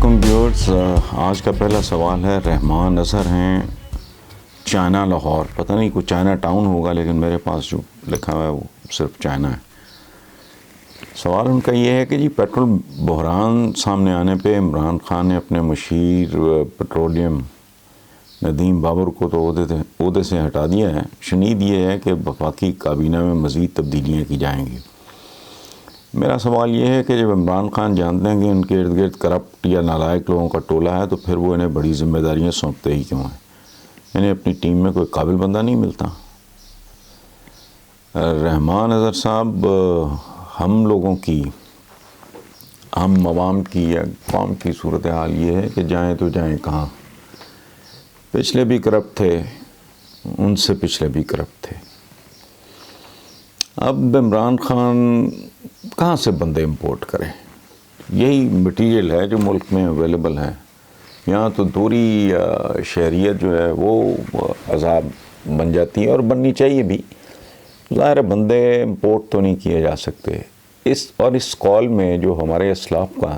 علیکم ویورز، آج کا پہلا سوال ہے رحمان اظہر ہیں چائنا لاہور، پتہ نہیں کوئی چائنا ٹاؤن ہوگا لیکن میرے پاس جو لکھا ہوا ہے وہ صرف چائنا ہے۔ سوال ان کا یہ ہے کہ جی پیٹرول بحران سامنے آنے پہ عمران خان نے اپنے مشیر پیٹرولیم ندیم بابر کو تو عہدے سے ہٹا دیا ہے، شنید یہ ہے کہ وفاقی کابینہ میں مزید تبدیلیاں کی جائیں گی۔ میرا سوال یہ ہے کہ جب عمران خان جانتے ہیں کہ ان کے ارد گرد کرپٹ یا نالائق لوگوں کا ٹولہ ہے تو پھر وہ انہیں بڑی ذمہ داریاں سونپتے ہی کیوں ہیں؟ انہیں اپنی ٹیم میں کوئی قابل بندہ نہیں ملتا؟ رحمان اظہر صاحب، ہم لوگوں کی، ہم عوام کی یا قوم کی صورتحال یہ ہے کہ جائیں تو جائیں کہاں؟ پچھلے بھی کرپٹ تھے، ان سے پچھلے بھی کرپٹ تھے، اب عمران خان کہاں سے بندے امپورٹ کریں؟ یہی مٹیریل ہے جو ملک میں اویلیبل ہے۔ یہاں تو دوری شہریت جو ہے وہ عذاب بن جاتی ہے اور بننی چاہیے بھی۔ ظاہر بندے امپورٹ تو نہیں کیے جا سکتے۔ اس قول میں جو ہمارے اسلاف کا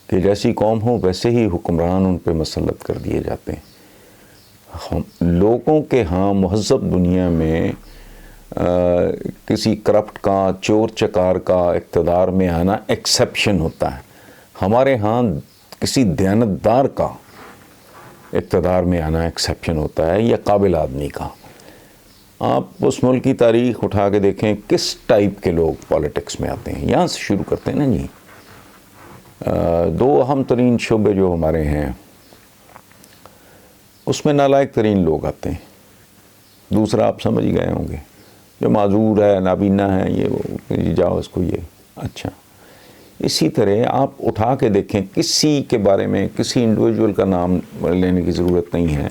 کہ جیسی قوم ہو ویسے ہی حکمران ان پہ مسلط کر دیے جاتے ہیں۔ لوگوں کے ہاں مہذب دنیا میں کسی کرپٹ کا، چور چکار کا اقتدار میں آنا ایکسیپشن ہوتا ہے، ہمارے ہاں کسی دیانتدار کا اقتدار میں آنا ایکسیپشن ہوتا ہے یا قابل آدمی کا۔ آپ اس ملک کی تاریخ اٹھا کے دیکھیں کس ٹائپ کے لوگ پالیٹکس میں آتے ہیں، یہاں سے شروع کرتے ہیں نا جی۔ دو اہم ترین شعبے جو ہمارے ہیں اس میں نالائق ترین لوگ آتے ہیں۔ دوسرا آپ سمجھ گئے ہوں گے، جو معذور ہے، نابینا ہے، یہ وہ جاؤ اس کو یہ اچھا۔ اسی طرح آپ اٹھا کے دیکھیں، کسی کے بارے میں کسی انڈیویجول کا نام لینے کی ضرورت نہیں ہے،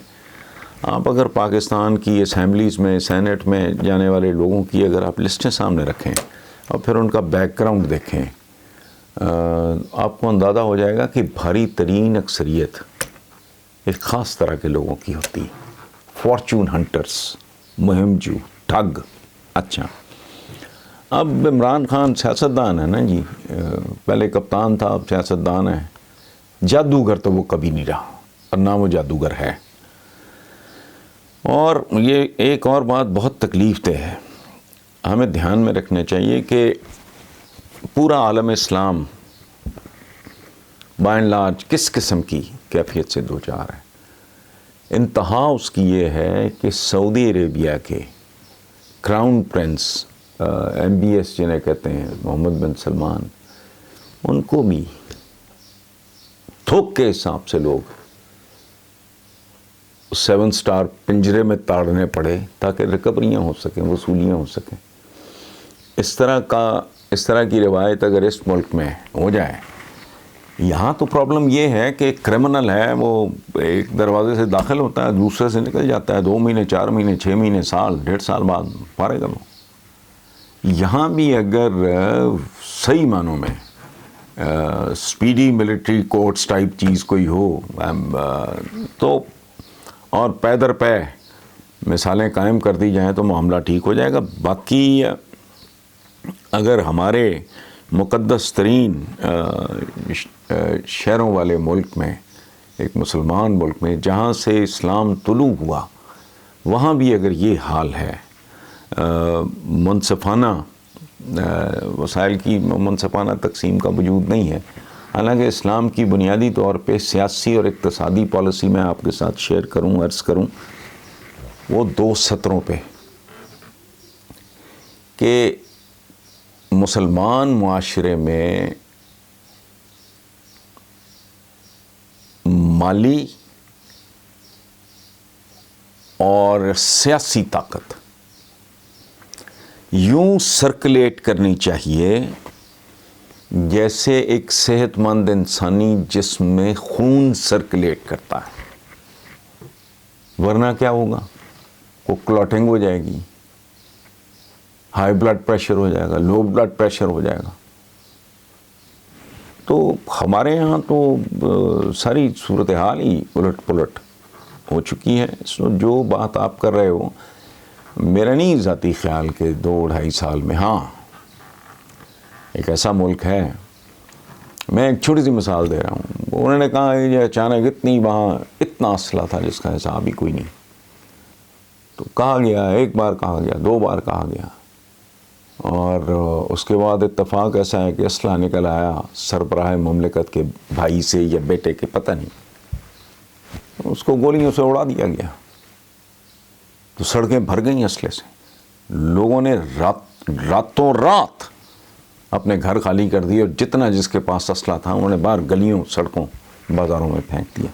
آپ اگر پاکستان کی اسمبلیز میں، سینٹ میں جانے والے لوگوں کی اگر آپ لسٹیں سامنے رکھیں اور پھر ان کا بیک گراؤنڈ دیکھیں، آپ کو اندازہ ہو جائے گا کہ بھاری ترین اکثریت ایک خاص طرح کے لوگوں کی ہوتی ہے، فارچون ہنٹرز، مہم جو، ٹھگ۔ اچھا، اب عمران خان سیاستدان ہے نا جی، پہلے کپتان تھا، اب سیاستدان ہے۔ جادوگر تو وہ کبھی نہیں رہا اور نہ وہ جادوگر ہے۔ اور یہ ایک اور بات بہت تکلیف دہ ہے، ہمیں دھیان میں رکھنا چاہیے کہ پورا عالم اسلام بائی اینڈ لارج کس قسم کی کیفیت سے دوچار ہے؟ انتہا اس کی یہ ہے کہ سعودی عربیہ کے کراؤن پرنس، MBS جنہیں کہتے ہیں، محمد بن سلمان، ان کو بھی تھوک کے حساب سے لوگ 7 سٹار پنجرے میں تاڑنے پڑے تاکہ ریکوریاں ہو سکیں، وصولیاں ہو سکیں۔ اس طرح کی روایت اگر اس ملک میں ہو جائے، یہاں تو پرابلم یہ ہے کہ ایک کرمنل ہے، وہ ایک دروازے سے داخل ہوتا ہے، دوسرے سے نکل جاتا ہے، 2 مہینے، 4 مہینے، 6 مہینے، سال، 1.5 سال بعد فارغ ہو۔ یہاں بھی اگر صحیح معنوں میں سپیڈی ملٹری کورٹس ٹائپ چیز کوئی ہو تو اور پے در پے مثالیں قائم کر دی جائیں تو معاملہ ٹھیک ہو جائے گا۔ باقی اگر ہمارے مقدس ترین شہروں والے ملک میں، ایک مسلمان ملک میں جہاں سے اسلام طلوع ہوا، وہاں بھی اگر یہ حال ہے، منصفانہ وسائل کی منصفانہ تقسیم کا وجود نہیں ہے، حالانکہ اسلام کی بنیادی طور پہ سیاسی اور اقتصادی پالیسی میں آپ کے ساتھ شیئر کروں، عرض کروں، وہ 2 سطروں پہ کہ مسلمان معاشرے میں مالی اور سیاسی طاقت یوں سرکولیٹ کرنی چاہیے جیسے ایک صحت مند انسانی جسم میں خون سرکولیٹ کرتا ہے، ورنہ کیا ہوگا؟ کو کلوٹنگ ہو جائے گی، ہائی بلڈ پریشر ہو جائے گا، لو بلڈ پریشر ہو جائے گا۔ تو ہمارے ہاں تو ساری صورتحال ہی الٹ پلٹ ہو چکی ہے۔ جو بات آپ کر رہے ہو، میرا نہیں ذاتی خیال کہ 2-2.5 سال میں، ہاں ایک ایسا ملک ہے میں ایک چھوٹی سی مثال دے رہا ہوں. انہوں نے کہا کہ یہ اچانک وہاں اتنا اسلحہ تھا جس کا حساب ہی کوئی نہیں. تو کہا گیا، ایک بار کہا گیا، 2 بار کہا گیا، اور اس کے بعد اتفاق ایسا ہے کہ اسلحہ نکل آیا سربراہ مملکت کے بھائی سے یا بیٹے کے، پتہ نہیں، اس کو گولیوں سے اڑا دیا گیا. تو سڑکیں بھر گئیں اسلحے سے. لوگوں نے راتوں رات اپنے گھر خالی کر دیے، اور جتنا جس کے پاس اسلحہ تھا انہوں نے باہر گلیوں، سڑکوں، بازاروں میں پھینک دیا.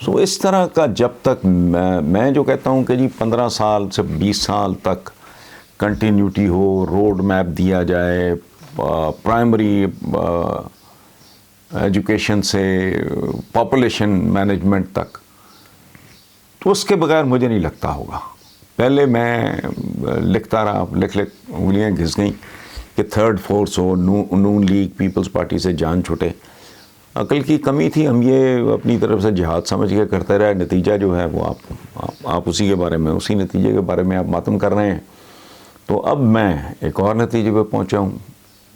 سو اس طرح کا جب تک میں جو کہتا ہوں کہ جی 15 سال سے 20 سال تک کنٹینیوٹی ہو، روڈ میپ دیا جائے پرائمری ایجوکیشن سے پاپولیشن مینجمنٹ تک، تو اس کے بغیر مجھے نہیں لگتا ہوگا. پہلے میں لکھتا رہا، لکھ انگلیاں گھس گئیں کہ 3rd فورس ہو، نون لیگ، پیپلز پارٹی سے جان چھوٹے. عقل کی کمی تھی، ہم یہ اپنی طرف سے جہاد سمجھ کے کرتے رہے. نتیجہ جو ہے وہ آپ اسی کے بارے میں، اسی نتیجے کے بارے میں آپ ماتم کر رہے ہیں. تو اب میں ایک اور نتیجے پہ پہنچا ہوں،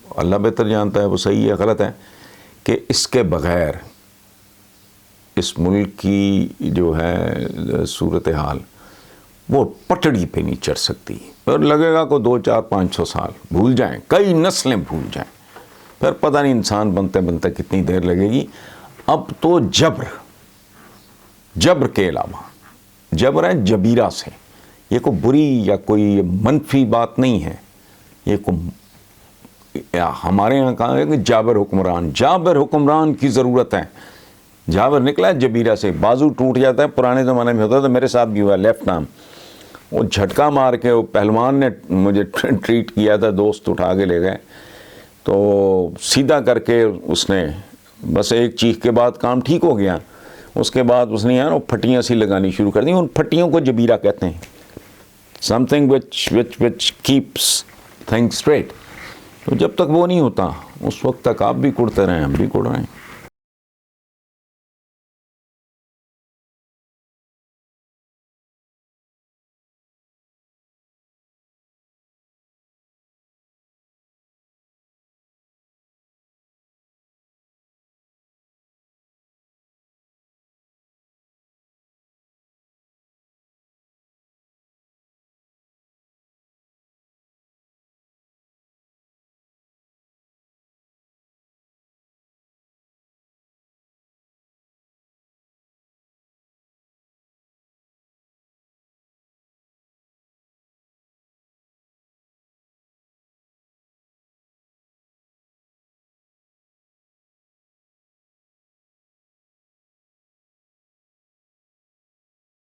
اللہ بہتر جانتا ہے وہ صحیح ہے غلط ہے، کہ اس کے بغیر اس ملک کی جو ہے صورتحال وہ پٹڑی پہ نہیں چڑھ سکتی. پھر لگے گا کو 200, 400, 500 سال بھول جائیں، کئی نسلیں بھول جائیں، پھر پتہ نہیں انسان بنتے بنتے کتنی دیر لگے گی. اب تو جبر کے علاوہ، جبر ہے جبیرہ سے. یہ کوئی بری یا کوئی منفی بات نہیں ہے، یہ ہمارے یہاں کہا ہے کہ جابر حکمران کی ضرورت ہے. جابر نکلا ہے جبیرہ سے. بازو ٹوٹ جاتا ہے، پرانے زمانے میں ہوتا تھا، میرے ساتھ بھی ہوا، لیفٹ آرم، وہ جھٹکا مار کے، وہ پہلوان نے مجھے ٹریٹ کیا تھا، دوست اٹھا کے لے گئے تو سیدھا کر کے اس نے بس ایک چیخ کے بعد کام ٹھیک ہو گیا. اس کے بعد اس نے وہ پھٹیاں سی لگانی شروع کر دی. ان پھٹیوں کو جبیرہ کہتے ہیں، some thing which keeps things straight. تو جب تک وہ نہیں ہوتا اس وقت تک آپ بھی کڑتے رہیں، ہم بھی کڑ رہے ہیں.